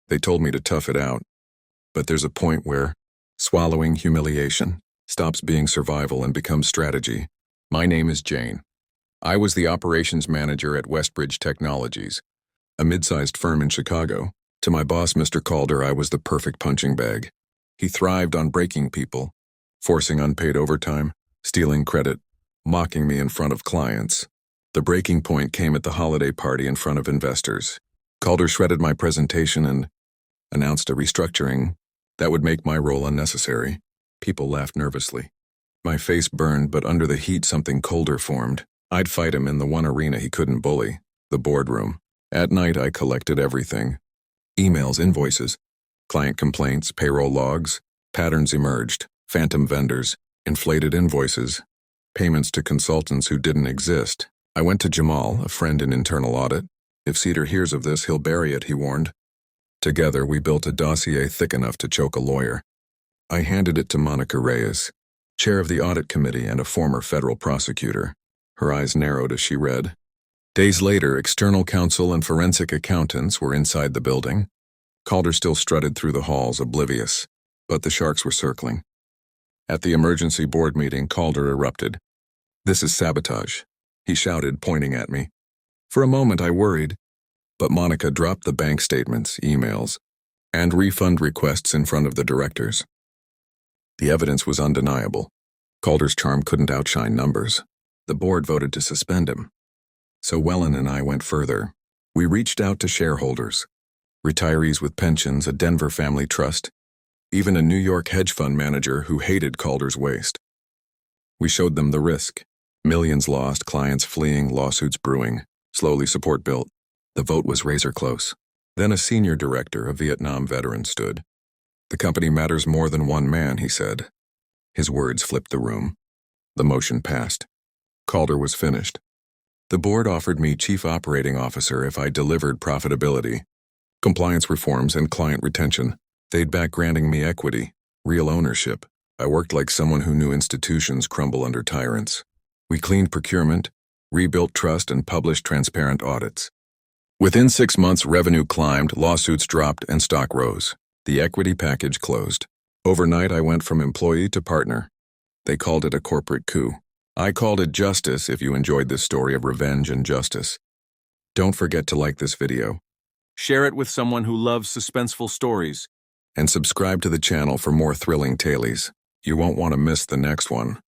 They told me to tough it out. But there's a point where swallowing humiliation stops being survival and becomes strategy. My name is Jane. I was the operations manager at Westbridge Technologies, a mid-sized firm in Chicago. To my boss, Mr. Calder, I was the perfect punching bag. He thrived on breaking people, forcing unpaid overtime, stealing credit, mocking me in front of clients. The breaking point came at the holiday party in front of investors. Calder shredded my presentation and announced a restructuring that would make my role unnecessary. People laughed nervously. My face burned, but under the heat something colder formed. I'd fight him in the one arena he couldn't bully, the boardroom. At night, I collected everything. Emails, invoices, client complaints, payroll logs. Patterns emerged: phantom vendors, inflated invoices, payments to consultants who didn't exist. I went to Jamal, a friend in internal audit. If Cedar hears of this, he'll bury it, he warned. Together, we built a dossier thick enough to choke a lawyer. I handed it to Monica Reyes, chair of the audit committee and a former federal prosecutor. Her eyes narrowed as she read. Days later, external counsel and forensic accountants were inside the building. Calder still strutted through the halls, oblivious, but the sharks were circling. At the emergency board meeting, Calder erupted. "This is sabotage," he shouted, pointing at me. For a moment, I worried, but Monica dropped the bank statements, emails, and refund requests in front of the directors. The evidence was undeniable. Calder's charm couldn't outshine numbers. The board voted to suspend him. So Wellen and I went further. We reached out to shareholders, retirees with pensions, a Denver family trust, even a New York hedge fund manager who hated Calder's waste. We showed them the risk. Millions lost, clients fleeing, lawsuits brewing. Slowly support built. The vote was razor close. Then a senior director, a Vietnam veteran, stood. "The company matters more than one man," he said. His words flipped the room. The motion passed. Calder was finished. The board offered me chief operating officer if I delivered profitability, compliance reforms, and client retention. They'd back granting me equity, real ownership. I worked like someone who knew institutions crumble under tyrants. We cleaned procurement, rebuilt trust, and published transparent audits. Within 6 months, revenue climbed, lawsuits dropped, and stock rose. The equity package closed. Overnight, I went from employee to partner. They called it a corporate coup. I called it justice. If you enjoyed this story of revenge and justice, don't forget to like this video, share it with someone who loves suspenseful stories, and subscribe to the channel for more thrilling tales. You won't want to miss the next one.